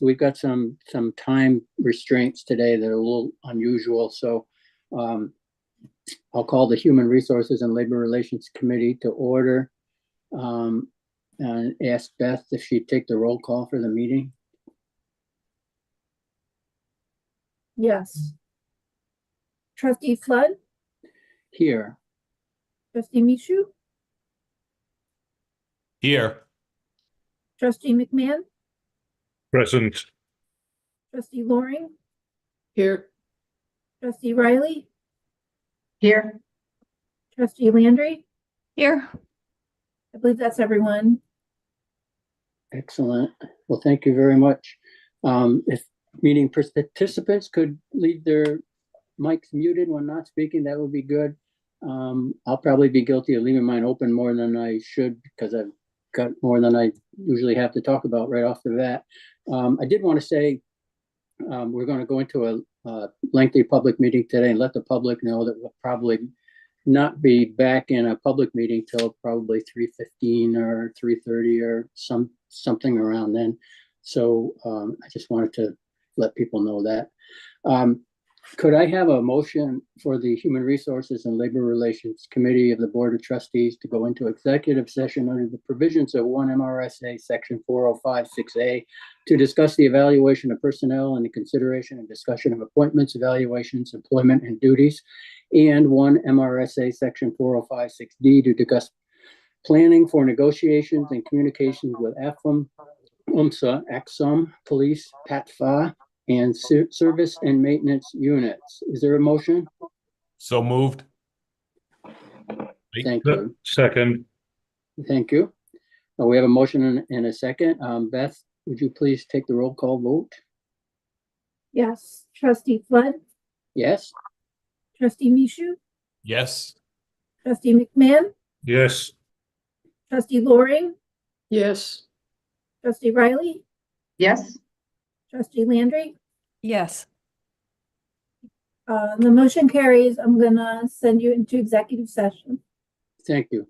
we've got some time restraints today that are a little unusual. So I'll call the Human Resources and Labor Relations Committee to order and ask Beth if she'd take the roll call for the meeting. Yes. Trustee Flood, Here. Trustee Michoud, Here. Trustee McMahon, Present. Trustee Loring, Here. Trustee Riley, Here. Trustee Landry. Here. I believe that's everyone. Excellent. Well, thank you very much. If meeting participants could leave their mics muted when not speaking, that would be good. I'll probably be guilty of leaving mine open more than I should because I've got more than I usually have to talk about right off the bat. I did want to say we're going to go into a lengthy public meeting today and let the public know that we'll probably not be back in a public meeting till probably 3:15 or 3:30 or something around then. So I just wanted to let people know that. Could I have a motion for the Human Resources and Labor Relations Committee of the Board of Trustees to go into executive session under the provisions of 1 MRSA Section 4056A to discuss the evaluation of personnel and the consideration and discussion of appointments, evaluations, employment, and duties, and 1 MRSA Section 4056D to discuss planning for negotiations and communications with AFM, UMSA, AXUM, Police, PATFA, and service and maintenance units. Is there a motion? So moved. Thank you. Second. Thank you. We have a motion and a second. Beth, would you please take the roll call vote? Yes. Trustee Flood, Yes. Trustee Michoud, Yes. Trustee McMahon, Yes. Trustee Loring, Yes. Trustee Riley, Yes. Trustee Landry. Yes. The motion carries. I'm gonna send you into executive session. Thank you.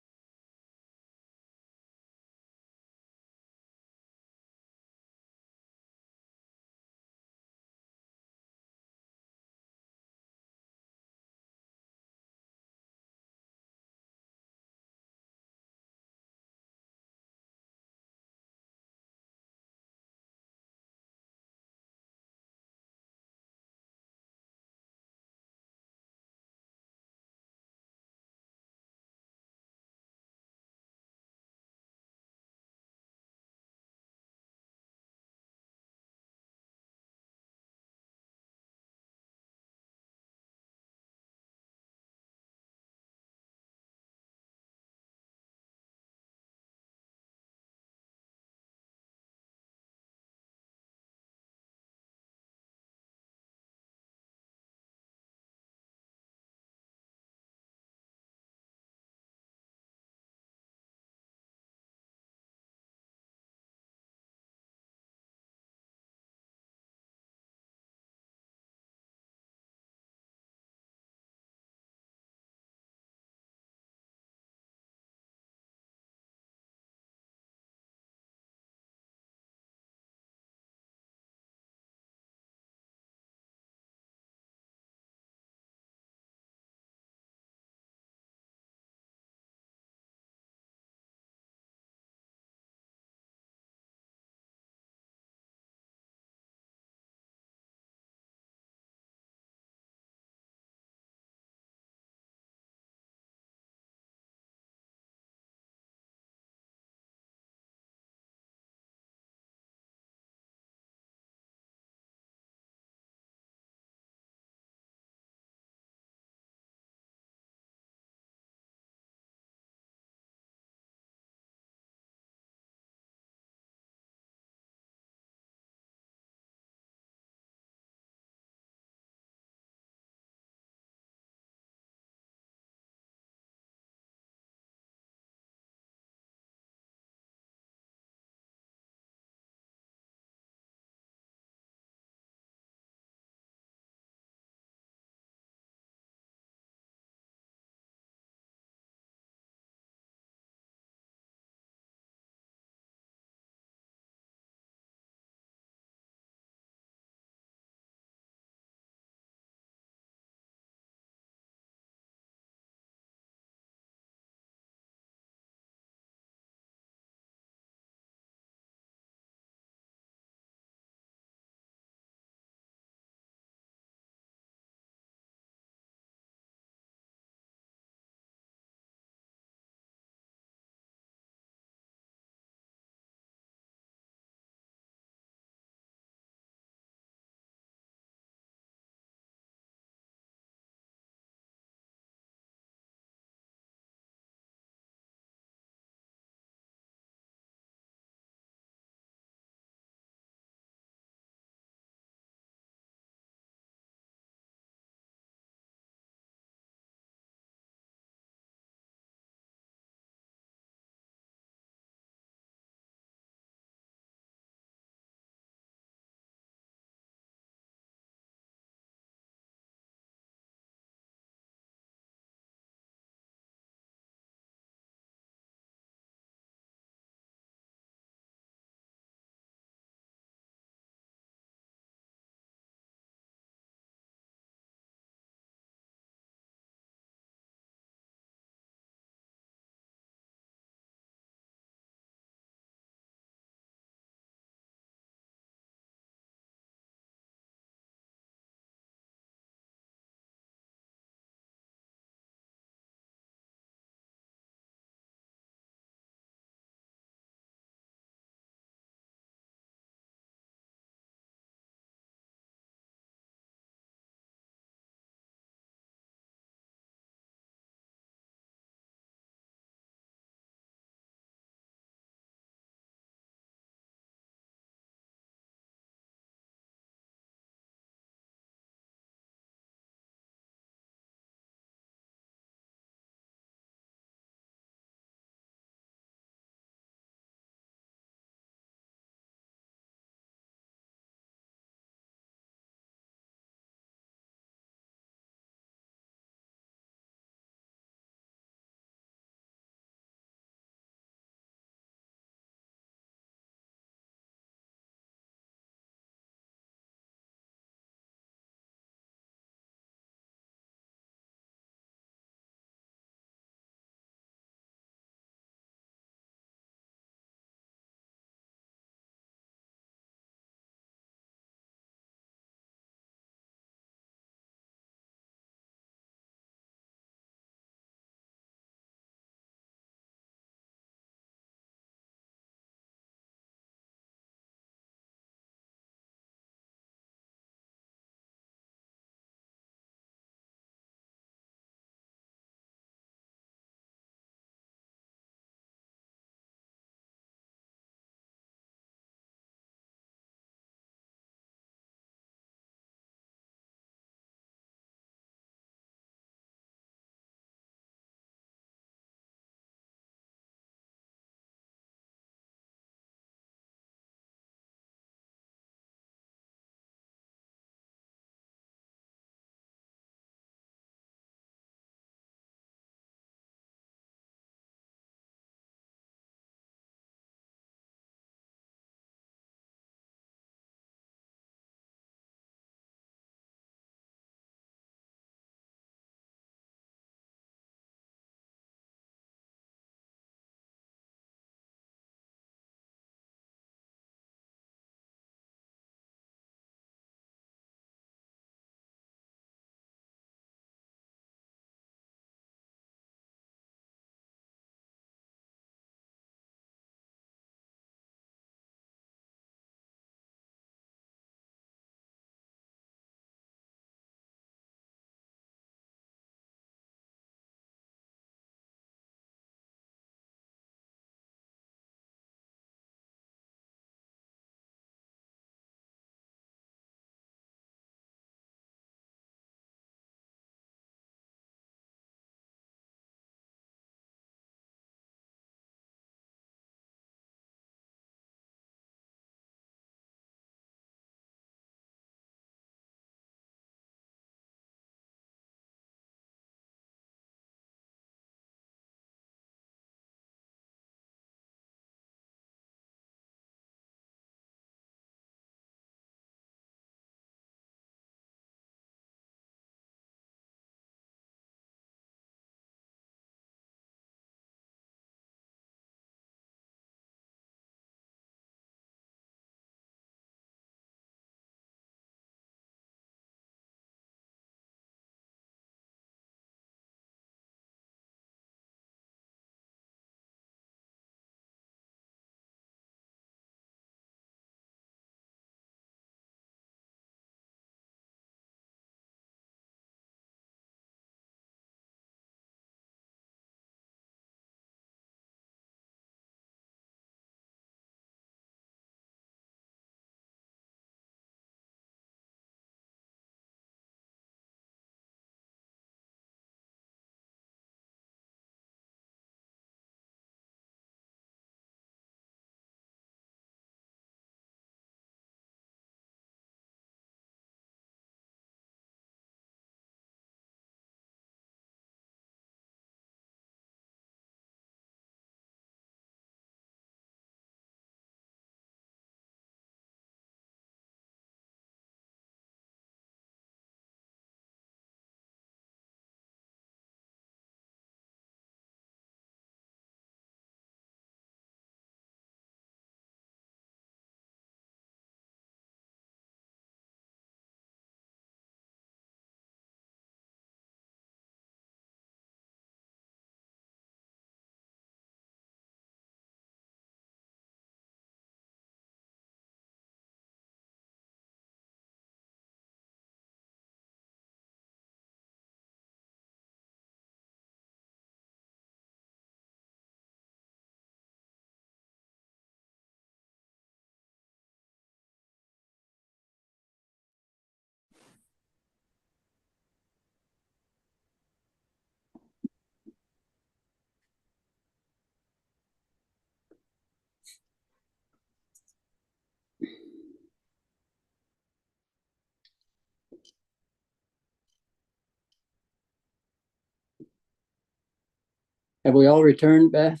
Have we all returned, Beth?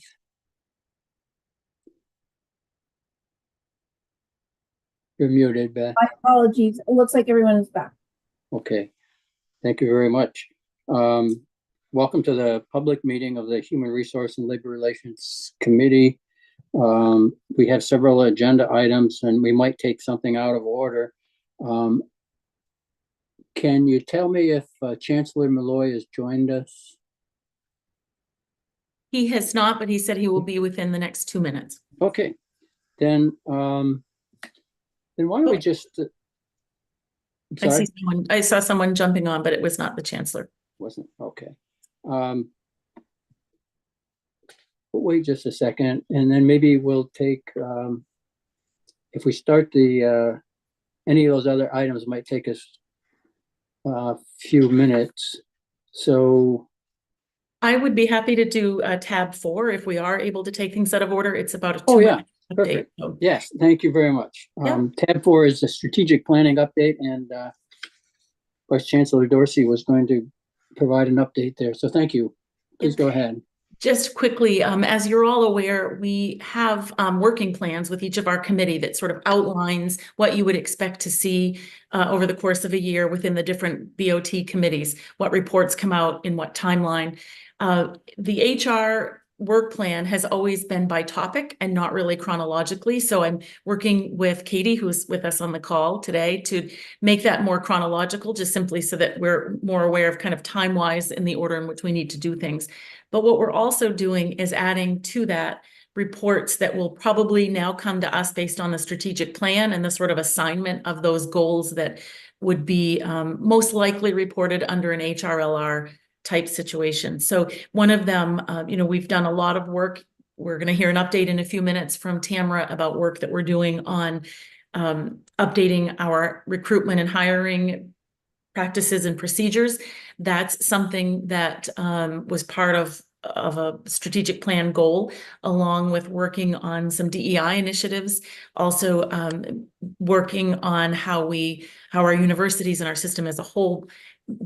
You're muted, Beth. My apologies. It looks like everyone is back. Okay, thank you very much. Welcome to the public meeting of the Human Resource and Labor Relations Committee. We have several agenda items and we might take something out of order. Can you tell me if Chancellor Malloy has joined us? He has not, but he said he will be within the next 2 minutes. Okay, then why don't we just, I'm sorry? I saw someone jumping on, but it was not the chancellor. Wasn't, okay. Wait just a second, and then maybe we'll take, if we start the, any of those other items might take us a few minutes. So I would be happy to do tab 4 if we are able to take things out of order. It's about a 2 Oh, yeah. minute update. Perfect. So yes, thank you very much. Yeah. Tab 4 is the strategic planning update, and Vice Chancellor Dorsey was going to provide an update there. So thank you. Please go ahead. Just quickly, as you're all aware, we have working plans with each of our committee that sort of outlines what you would expect to see over the course of a year within the different BOT committees, what reports come out in what timeline. The HR work plan has always been by topic and not really chronologically. So I'm working with Katie, who's with us on the call today, to make that more chronological, just simply so that we're more aware of kind of time-wise in the order in which we need to do things. But what we're also doing is adding to that reports that will probably now come to us based on the strategic plan and the sort of assignment of those goals that would be most likely reported under an HRLR type situation. So one of them, we've done a lot of work. We're going to hear an update in a few minutes from Tamara about work that we're doing on updating our recruitment and hiring practices and procedures. That's something that was part of a strategic plan goal, along with working on some DEI initiatives, also working on how our universities and our system as a whole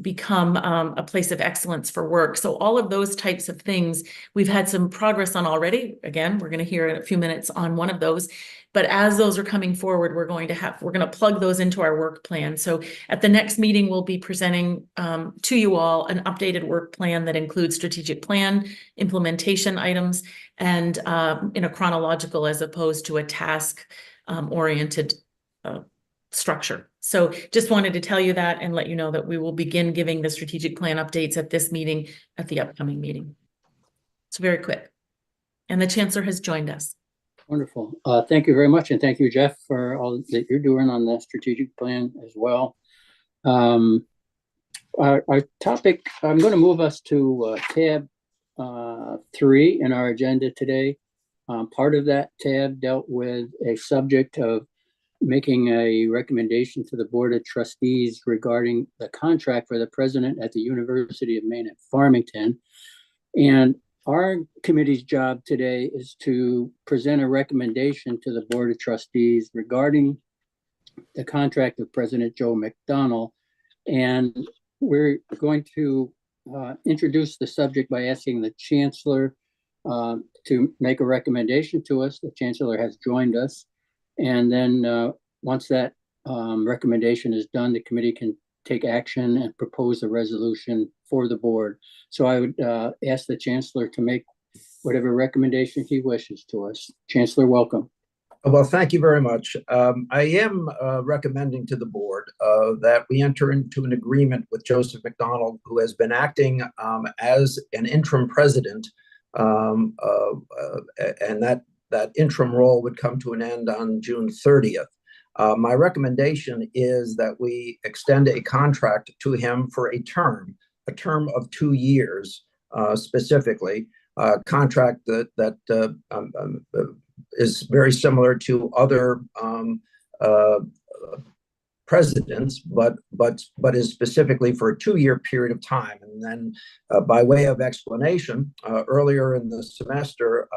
become a place of excellence for work. So all of those types of things we've had some progress on already. Again, we're going to hear in a few minutes on one of those. But as those are coming forward, we're going to plug those into our work plan. So at the next meeting, we'll be presenting to you all an updated work plan that includes strategic plan, implementation items, and in a chronological as opposed to a task oriented structure. So just wanted to tell you that and let you know that we will begin giving the strategic plan updates at this meeting, at the upcoming meeting. It's very quick. And the chancellor has joined us. Wonderful. Thank you very much. And thank you, Jeff, for all that you're doing on the strategic plan as well. Our topic, I'm going to move us to tab 3 in our agenda today. Part of that tab dealt with a subject of making a recommendation to the Board of Trustees regarding the contract for the president at the University of Maine at Farmington. And our committee's job today is to present a recommendation to the Board of Trustees regarding the contract of President Joe McDonnell. And we're going to introduce the subject by asking the Chancellor to make a recommendation to us. The Chancellor has joined us. And then once that recommendation is done, the committee can take action and propose a resolution for the board. So I would ask the Chancellor to make whatever recommendation he wishes to us. Chancellor, welcome. Well, thank you very much. I am recommending to the board that we enter into an agreement with Joseph McDonnell, who has been acting as an interim president, and that interim role would come to an end on June 30th. My recommendation is that we extend a contract to him for a term of 2 years, specifically, contract that is very similar to other presidents, but is specifically for a 2-year period of time. And then by way of explanation, earlier in the semester,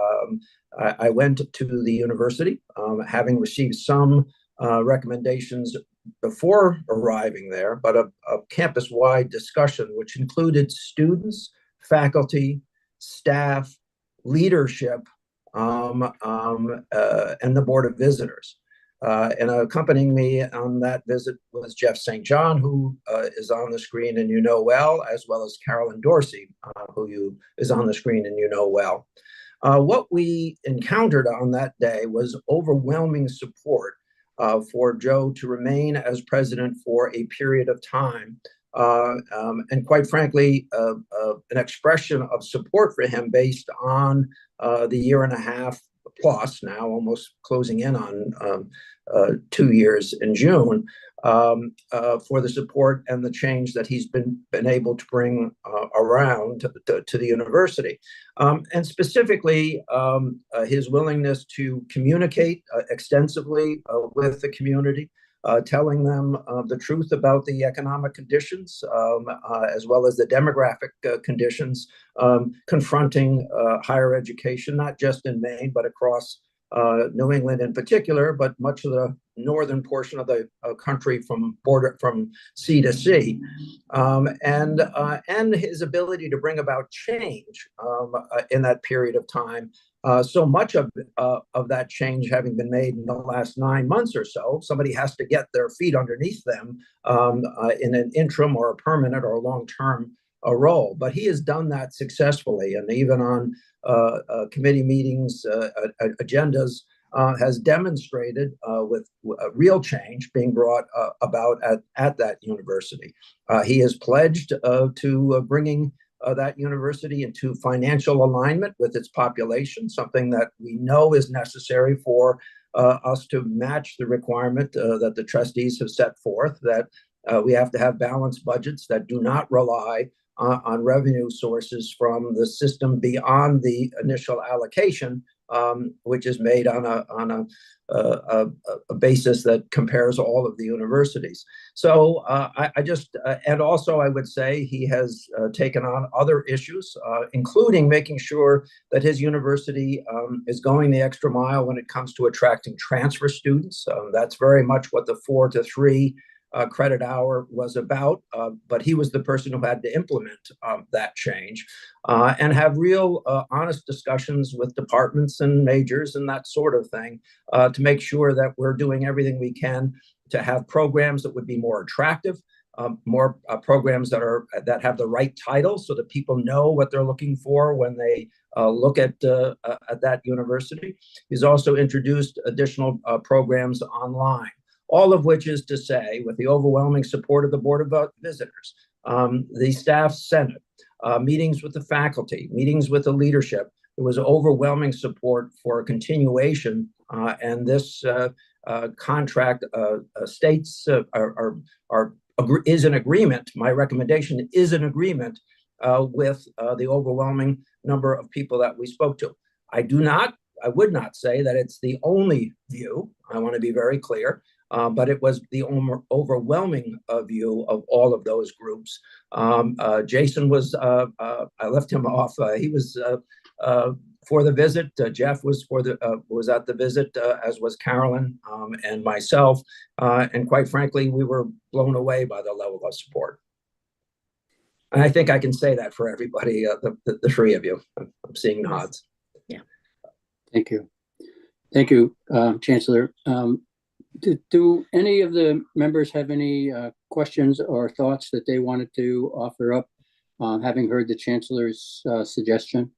I went to the university, having received some recommendations before arriving there, but a campus-wide discussion, which included students, faculty, staff, leadership, and the Board of Visitors. And accompanying me on that visit was Jeff St. John, who is on the screen and you know well, as well as Carolyn Dorsey, who is on the screen and you know well. What we encountered on that day was overwhelming support for Joe to remain as president for a period of time. And quite frankly, an expression of support for him based on the year and a half plus, now almost closing in on 2 years in June, for the support and the change that he's been able to bring around to the university. And specifically, his willingness to communicate extensively with the community, telling them the truth about the economic conditions, as well as the demographic conditions, confronting higher education, not just in Maine, but across New England in particular, but much of the northern portion of the country from sea to sea, and his ability to bring about change in that period of time. So much of that change having been made in the last 9 months or so, somebody has to get their feet underneath them in an interim or a permanent or a long-term role. But he has done that successfully, and even on committee meetings, agendas, has demonstrated with real change being brought about at that university. He has pledged to bringing that university into financial alignment with its population, something that we know is necessary for us to match the requirement that the trustees have set forth, that we have to have balanced budgets that do not rely on revenue sources from the system beyond the initial allocation, which is made on a basis that compares all of the universities. So and also I would say he has taken on other issues, including making sure that his university is going the extra mile when it comes to attracting transfer students. That's very much what the 4 to 3 credit hour was about, but he was the person who had to implement that change and have real honest discussions with departments and majors and that sort of thing to make sure that we're doing everything we can to have programs that would be more attractive, more programs that have the right title so that people know what they're looking for when they look at that university. He's also introduced additional programs online. All of which is to say, with the overwhelming support of the Board of Visitors, the staff senate, meetings with the faculty, meetings with the leadership, there was overwhelming support for a continuation, and this contract states is in agreement. My recommendation is in agreement with the overwhelming number of people that we spoke to. I would not say that it's the only view. I want to be very clear. But it was the overwhelming view of all of those groups. Jason was, I left him off. He was for the visit. Jeff was was at the visit, as was Carolyn and myself. And quite frankly, we were blown away by the level of support. And I think I can say that for everybody, the 3 of you. I'm seeing nods. Yeah. Thank you. Thank you, Chancellor. Do any of the members have any questions or thoughts that they wanted to offer up, having heard the Chancellor's suggestion?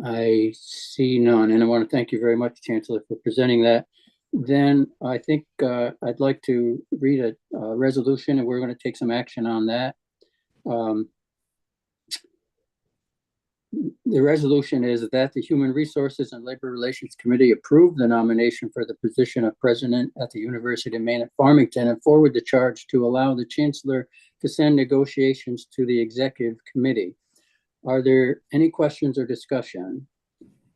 I see none, and I want to thank you very much, Chancellor, for presenting that. Then I think I'd like to read a resolution, and we're going to take some action on that. The resolution is that the Human Resources and Labor Relations Committee approve the nomination for the position of president at the University of Maine at Farmington and forward the charge to allow the Chancellor to send negotiations to the Executive Committee. Are there any questions or discussion?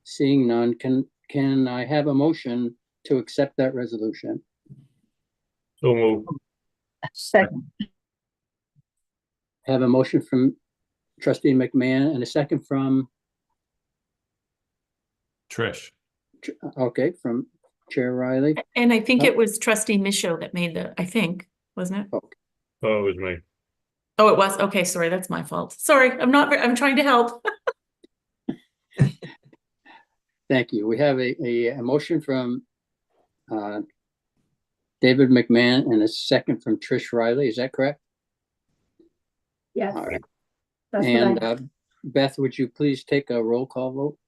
Seeing none, can I have a motion to accept that resolution? So moved. Second. I have a motion from Trustee McMahon and a second from, Trish. okay, from Chair Riley. And I think it was Trustee Michaud that made I think, wasn't it? Oh, it was me. Oh, it was? Okay, sorry, that's my fault. Sorry, I'm trying to help. Thank you. We have a motion from David McMahon and a second from Trish Riley. Is that correct? Yes. All right. That's what I And have. Beth, would you please take a roll call vote?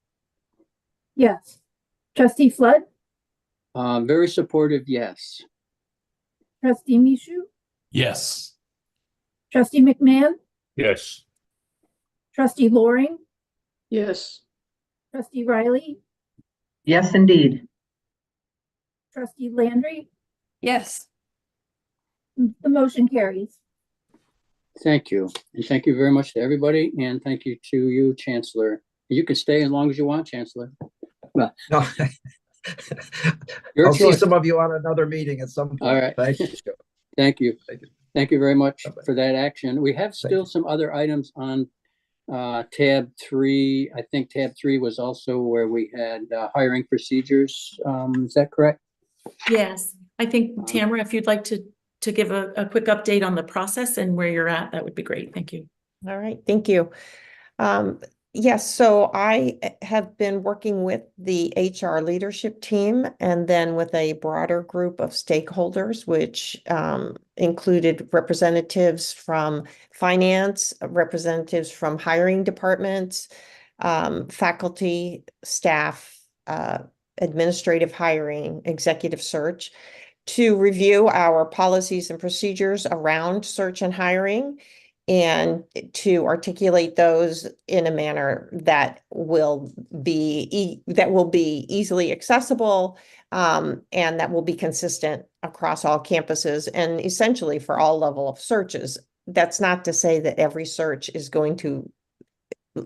Yes. Trustee Flood, Very supportive, yes. trustee Mishu, Yes. trustee McMahon, Yes. trustee Loring, Yes. trustee Riley, Yes, indeed. trustee Landry. Yes. The motion carries. Thank you. And thank you very much to everybody. And thank you to you, Chancellor. You can stay as long as you want, Chancellor. No. Your I'll see choice. some of you on another meeting at some point. All right. Thank you. Thank you. Thank you. Thank you very much Bye-bye. for that action. We have still you. some other items on tab 3. I think tab 3 was also where we had hiring procedures. Is that correct? Yes, I think Tamara, if you'd like to give a quick update on the process and where you're at, that would be great. Thank you. All right, thank you. Yes, so I have been working with the HR leadership team and then with a broader group of stakeholders, which included representatives from finance, representatives from hiring departments, faculty, staff, administrative hiring, executive search, to review our policies and procedures around search and hiring, and to articulate those in a manner that will be easily accessible, and that will be consistent across all campuses and essentially for all level of searches. That's not to say that every search is going to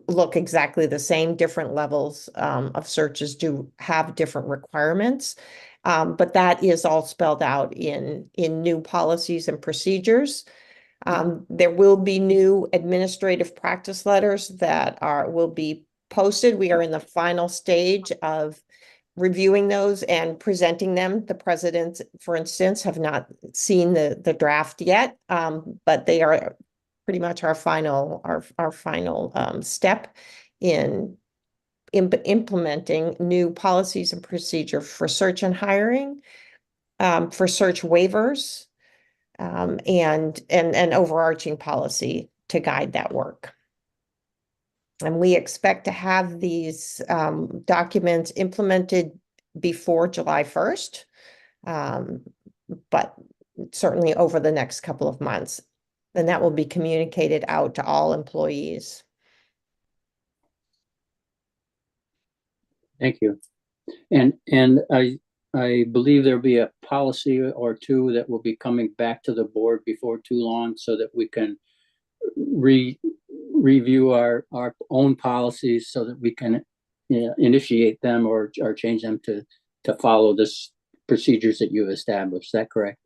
look exactly the same. Different levels of searches do have different requirements, but that is all spelled out in new policies and procedures. There will be new administrative practice letters that will be posted. We are in the final stage of reviewing those and presenting them. The presidents, for instance, have not seen the draft yet, but they are pretty much our final step in implementing new policies and procedure for search and hiring, for search waivers, and an overarching policy to guide that work. And we expect to have these documents implemented before July 1st, but certainly over the next couple of months. And that will be communicated out to all employees. Thank you. And I believe there'll be a policy or two that will be coming back to the board before too long so that we can review our own policies so that we can initiate them or change them to follow this procedures that you've established. Is that correct?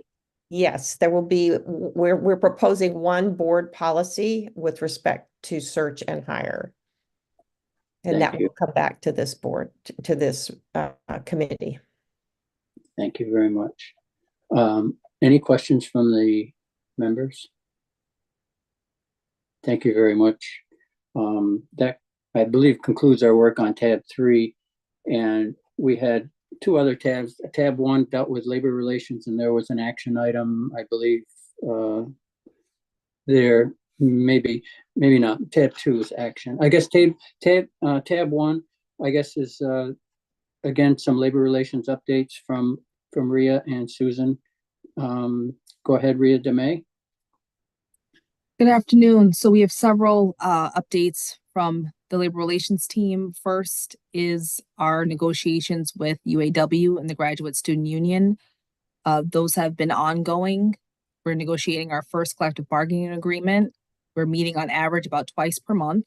Yes, there will be, we're proposing one board policy with respect to search and hire. And Thank that you. will come back to this board, to this committee. Thank you very much. Any questions from the members? Thank you very much. That, I believe, concludes our work on tab 3. And we had 2 other tabs. Tab 1 dealt with labor relations, and there was an action item, I believe, there. Maybe not. Tab 2 is action. I guess tab 1, I guess, is again some labor relations updates from Rhea and Susan. Go ahead, Rhea DeMay. Good afternoon. So we have several updates from the labor relations team. First is our negotiations with UAW and the Graduate Student Union. Those have been ongoing. We're negotiating our first collective bargaining agreement. We're meeting on average about twice per month,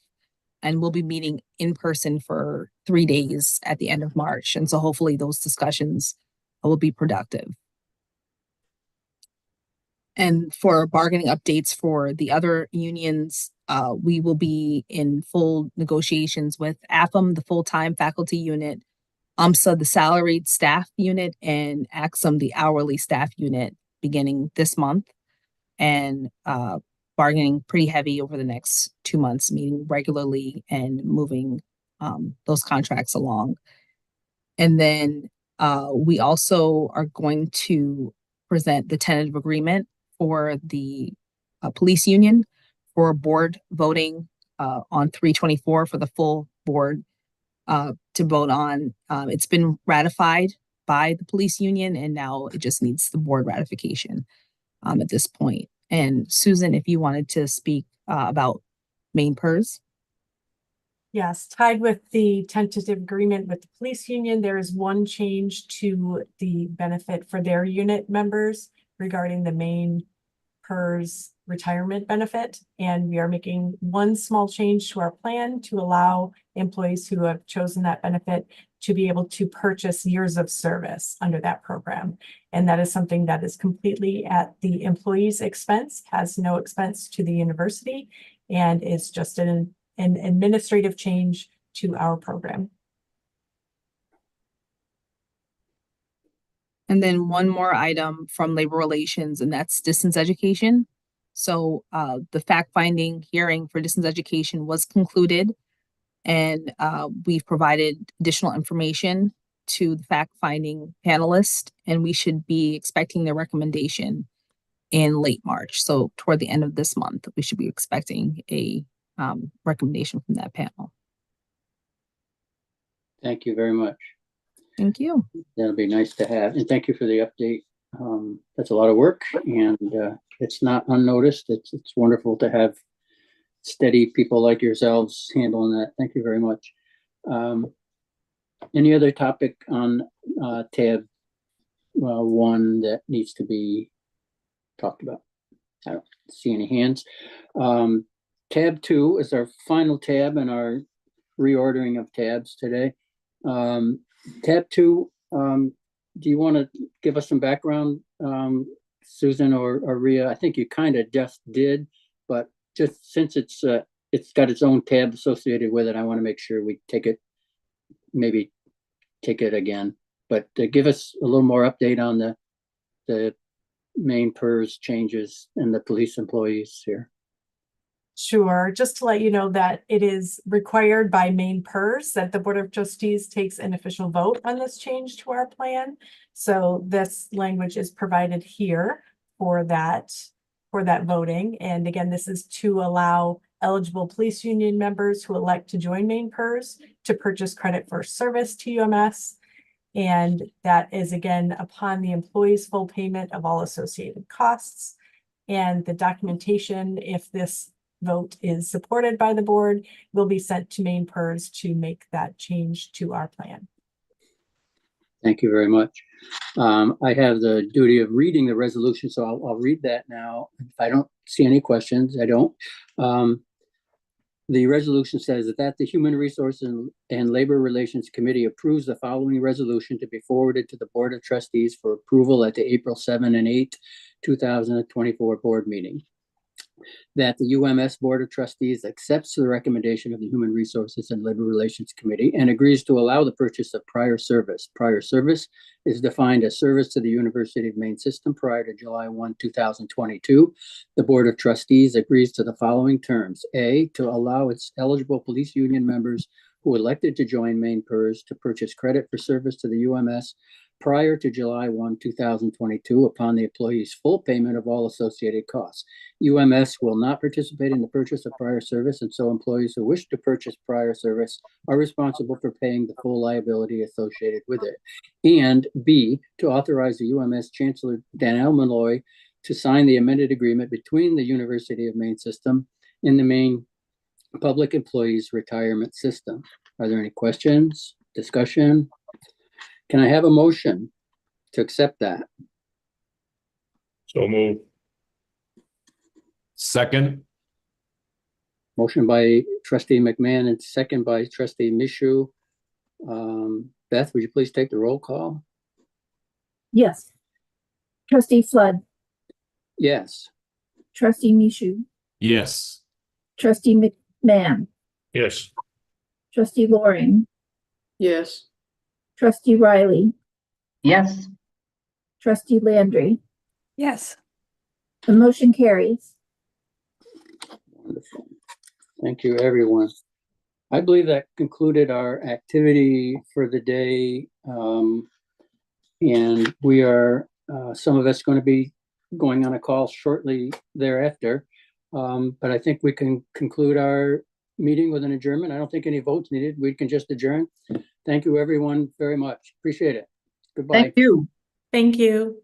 and we'll be meeting in person for 3 days at the end of March. And so hopefully those discussions will be productive. And for bargaining updates for the other unions, we will be in full negotiations with AFM, the full-time faculty unit, UMSA, the salaried staff unit, and AXM, the hourly staff unit, beginning this month. And bargaining pretty heavy over the next 2 months, meeting regularly and moving those contracts along. And then we also are going to present the tentative agreement for the police union for board voting on 3/24 for the full board to vote on. It's been ratified by the police union, and now it just needs the board ratification at this point. And Susan, if you wanted to speak about Maine PERS. Yes, tied with the tentative agreement with the police union, there is one change to the benefit for their unit members regarding the Maine PERS retirement benefit. And we are making one small change to our plan to allow employees who have chosen that benefit to be able to purchase years of service under that program. And that is something that is completely at the employee's expense, has no expense to the university, and is just an administrative change to our program. And then one more item from labor relations, and that's distance education. So the fact-finding hearing for distance education was concluded, and we've provided additional information to the fact-finding panelists, and we should be expecting their recommendation in late March. So toward the end of this month, we should be expecting a recommendation from that panel. Thank you very much. Thank you. That'll be nice to have. And thank you for the update. That's a lot of work, and it's not unnoticed. It's wonderful to have steady people like yourselves handling that. Thank you very much. Any other topic on tab 1 that needs to be talked about? I don't see any hands. Tab 2 is our final tab in our reordering of tabs today. Tab 2, do you want to give us some background, Susan or Rhea? I think you kind of just did, but just since it's got its own tab associated with it, I want to make sure we take it again. But give us a little more update on the Maine PERS changes and the police employees here. Sure. Just to let you know that it is required by Maine PERS that the Board of Trustees takes an official vote on this change to our plan. So this language is provided here for that voting. And again, this is to allow eligible police union members who elect to join Maine PERS to purchase credit for service to UMS. And that is again upon the employee's full payment of all associated costs. And the documentation, if this vote is supported by the board, will be sent to Maine PERS to make that change to our plan. Thank you very much. I have the duty of reading the resolution, so I'll read that now. If I don't see any questions, I don't. The resolution says that the Human Resources and Labor Relations Committee approves the following resolution to be forwarded to the Board of Trustees for approval at the April 7 and 8, 2024 board meeting. That the UMS Board of Trustees accepts the recommendation of the Human Resources and Labor Relations Committee and agrees to allow the purchase of prior service. Prior service is defined as service to the University of Maine system prior to July 1, 2022. The Board of Trustees agrees to the following terms. A, to allow its eligible police union members who elected to join Maine PERS to purchase credit for service to the UMS prior to July 1, 2022, upon the employee's full payment of all associated costs. UMS will not participate in the purchase of prior service, and so employees who wish to purchase prior service are responsible for paying the full liability associated with it. And B, to authorize the UMS Chancellor Danielle Malloy to sign the amended agreement between the University of Maine system and the Maine Public Employees Retirement System. Are there any questions, discussion? Can I have a motion to accept that? So move. Second. Motion by Trustee McMahon and second by Trustee Michoud. Beth, would you please take the roll call? Yes. Trustee Flood, Yes. Trustee Michoud, Yes. Trustee McMahon, Yes. Trustee Loring, Yes. Trustee Riley, Yes. Trustee Landry. Yes. The motion carries. Wonderful. Thank you, everyone. I believe that concluded our activity for the day. And we are, some of us going to be going on a call shortly thereafter. But I think we can conclude our meeting with an adjournment. I don't think any votes needed. We can just adjourn. Thank you, everyone, very much. Appreciate it. Goodbye. Thank you. Thank you.